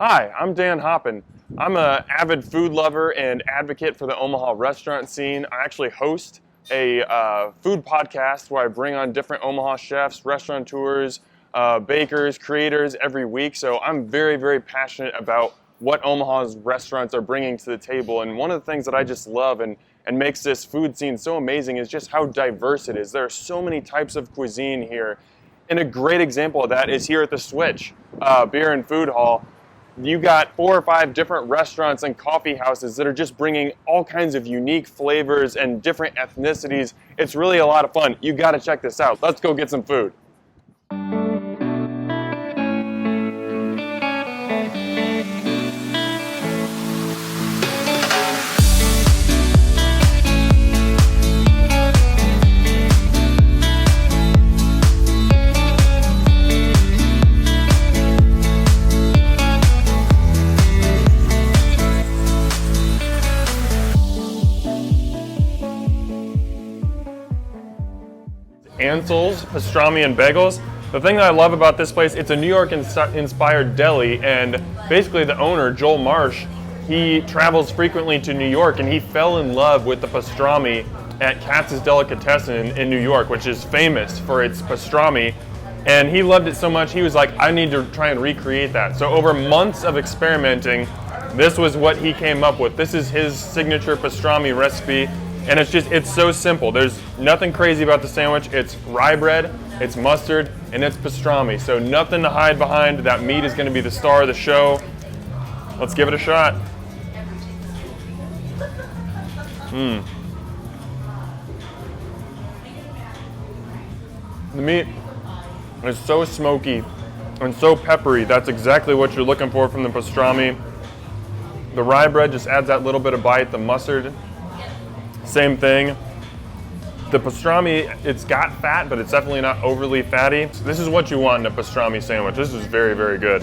Hi, I'm Dan Hoppen. I'm an avid food lover and advocate for the Omaha restaurant scene. I actually host a food podcast where I bring on different Omaha chefs, restaurateurs, bakers, creators every week. So I'm very, very passionate about what Omaha's restaurants are bringing to the table. And one of the things that I just love and makes this food scene so amazing is just how diverse it is. There are so many types of cuisine here. And a great example of that is here at the Switch Beer and Food Hall. You got 4 or 5 different restaurants and coffee houses that are just bringing all kinds of unique flavors and different ethnicities. It's really a lot of fun. You got to check this out. Let's go get some food. Ansels Pastrami and Bagels. The thing that I love about this place, it's a New York inspired deli, and basically the owner, Joel Marsh, he travels frequently to New York, and he fell in love with the pastrami at Katz's Delicatessen in New York, which is famous for its pastrami. And he loved it so much, he was like, I need to try and recreate that. So over months of experimenting, this was what he came up with. This is his signature pastrami recipe. And it's so simple. There's nothing crazy about the sandwich. It's rye bread, it's mustard, and it's pastrami. So nothing to hide behind. That meat is going to be the star of the show. Let's give it a shot. The meat is so smoky and so peppery. That's exactly what you're looking for from the pastrami. The rye bread just adds that little bit of bite. The mustard, same thing. The pastrami, it's got fat, but it's definitely not overly fatty. This is what you want in a pastrami sandwich. This is very, very good.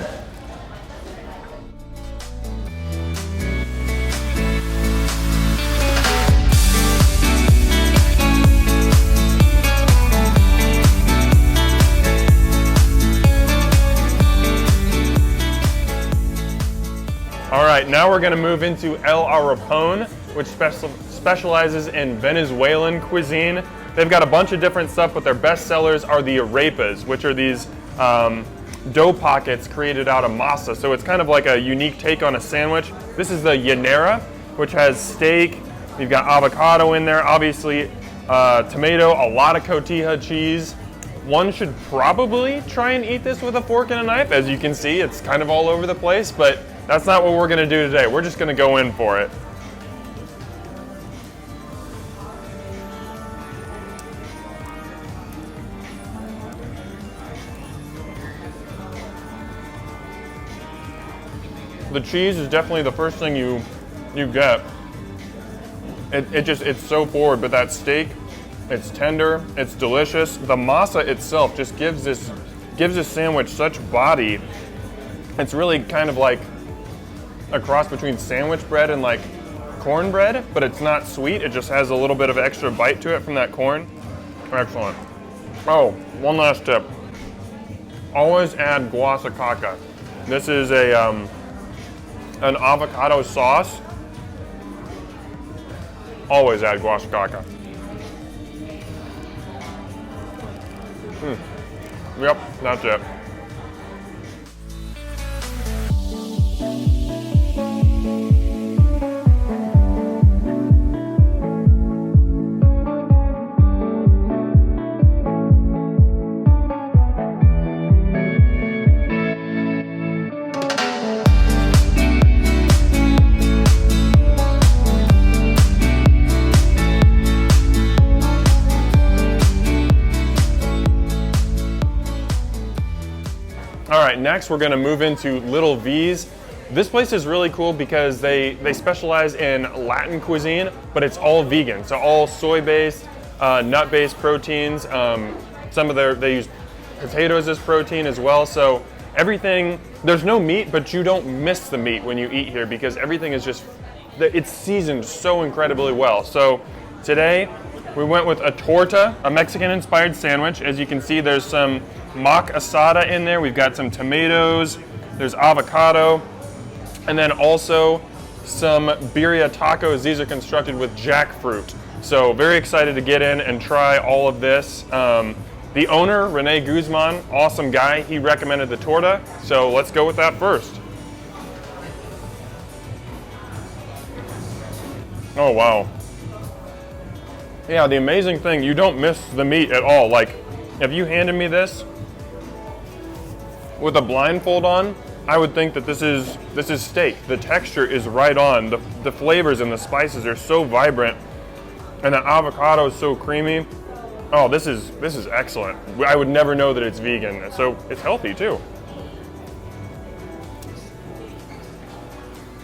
All right, now we're gonna move into Ar Rapone, which specializes in Venezuelan cuisine. They've got a bunch of different stuff, but their best sellers are the arepas, which are these dough pockets created out of masa. So it's kind of like a unique take on a sandwich. This is the llanera, which has steak. You've got avocado in there, obviously tomato, a lot of cotija cheese. One should probably try and eat this with a fork and a knife. As you can see, it's kind of all over the place, but that's not what we're gonna do today. We're just gonna go in for it. The cheese is definitely the first thing you get. It's so forward, but that steak, it's tender, it's delicious. The masa itself just gives this sandwich such body. It's really kind of like a cross between sandwich bread and like cornbread, but it's not sweet. It just has a little bit of extra bite to it from that corn. Excellent. Oh, one last tip. Always add guasacaca. This is an avocado sauce. Always add guasacaca. Yep, that's it. All right, next we're gonna move into Little V's. This place is really cool because they specialize in Latin cuisine, but it's all vegan. So all soy-based, nut-based proteins. They use potatoes as protein as well. So everything, there's no meat, but you don't miss the meat when you eat here because everything is just, it's seasoned so incredibly well. So today we went with a torta, a Mexican-inspired sandwich. As you can see, there's some mock asada in there. We've got some tomatoes, there's avocado, And then also some birria tacos. These are constructed with jackfruit. So very excited to get in and try all of this. The owner, Rene Guzman, awesome guy. He recommended the torta. So let's go with that first. Oh, wow. Yeah, the amazing thing, you don't miss the meat at all. Like, if you handed me this with a blindfold on, I would think that this is steak. The texture is right on. The flavors and the spices are so vibrant, and the avocado is so creamy. Oh, this is excellent. I would never know that it's vegan, so it's healthy too.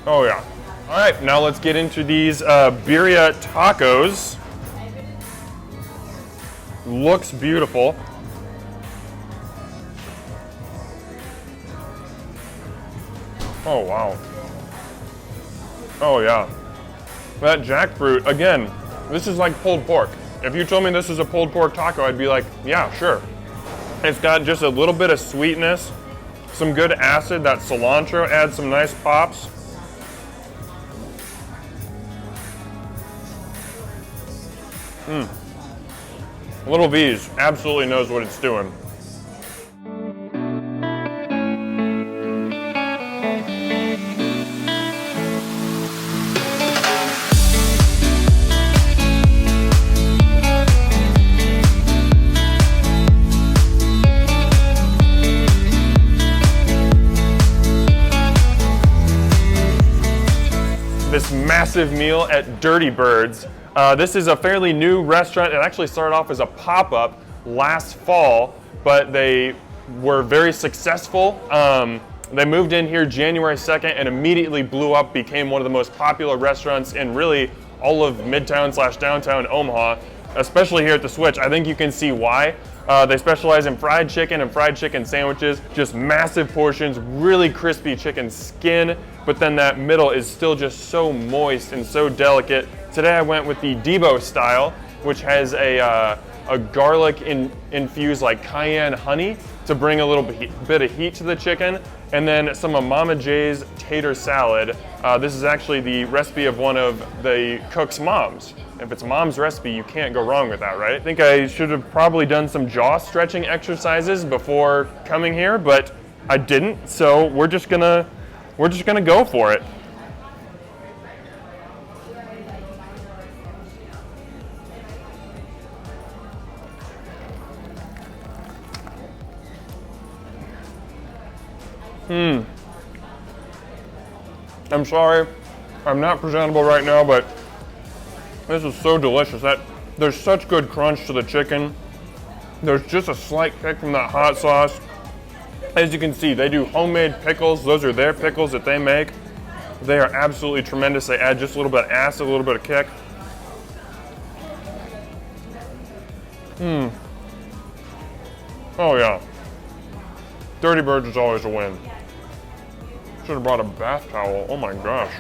Oh yeah. All right, now let's get into these birria tacos. Looks beautiful. Oh wow. Oh yeah. That jackfruit, again, this is like pulled pork. If you told me this is a pulled pork taco, I'd be like, yeah, sure. It's got just a little bit of sweetness, some good acid. That cilantro adds some nice pops. Little V's absolutely knows what it's doing. This massive meal at Dirty Birds. This is a fairly new restaurant. It actually started off as a pop-up last fall, but they were very successful. They moved in here January 2nd and immediately blew up, became one of the most popular restaurants in really all of Midtown/downtown Omaha, especially here at the Switch. I think you can see why. They specialize in fried chicken and fried chicken sandwiches, just massive portions, really crispy chicken skin, but then that middle is still just so moist and so delicate. Today I went with the Debo style, which has a garlic infused like cayenne honey to bring a little bit of heat to the chicken, and then some of Mama J's tater salad. This is actually the recipe of one of the cook's moms. If it's mom's recipe, you can't go wrong with that, right? I think I should have probably done some jaw stretching exercises before coming here, but I didn't, so we're just gonna go for it. I'm sorry, I'm not presentable right now, but this is so delicious. There's such good crunch to the chicken. There's just a slight kick from that hot sauce. As you can see, they do homemade pickles. Those are their pickles that they make. They are absolutely tremendous. They add just a little bit of acid, a little bit of kick. Oh yeah. Dirty Birds is always a win. Should have brought a bath towel. Oh my gosh.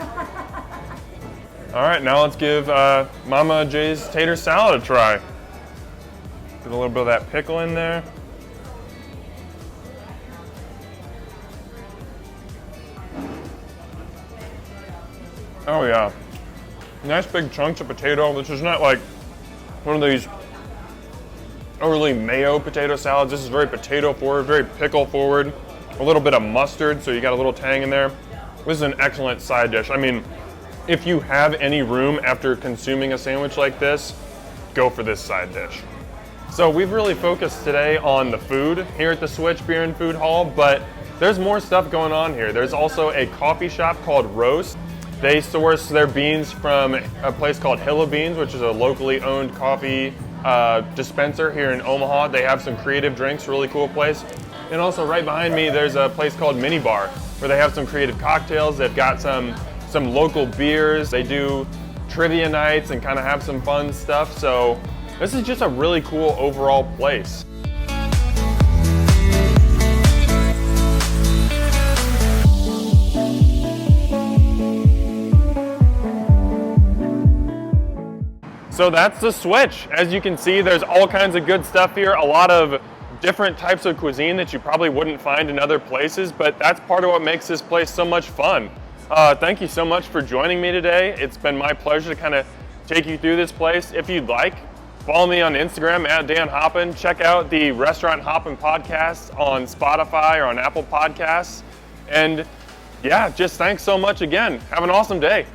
All right, now let's give Mama J's tater salad a try. Get a little bit of that pickle in there. Oh yeah. Nice big chunks of potato. This is not like one of these overly mayo potato salads. This is very potato forward, very pickle forward. A little bit of mustard, so you got a little tang in there. This is an excellent side dish. I mean, if you have any room after consuming a sandwich like this, go for this side dish. So we've really focused today on the food here at the Switch Beer and Food Hall, but there's more stuff going on here. There's also a coffee shop called Roast. They source their beans from a place called Hill of Beans, which is a locally owned coffee dispenser here in Omaha. They have some creative drinks, really cool place. And also right behind me, there's a place called Mini Bar, where they have some creative cocktails. They've got some local beers. They do trivia nights and kind of have some fun stuff. So this is just a really cool overall place. So that's the Switch. As you can see, there's all kinds of good stuff here. A lot of different types of cuisine that you probably wouldn't find in other places, but that's part of what makes this place so much fun. Thank you so much for joining me today. It's been my pleasure to kind of take you through this place. If you'd like, follow me on Instagram at Dan Hoppen. Check out the Restaurant Hoppen podcast on Spotify or on Apple Podcasts. And yeah, just thanks so much again. Have an awesome day.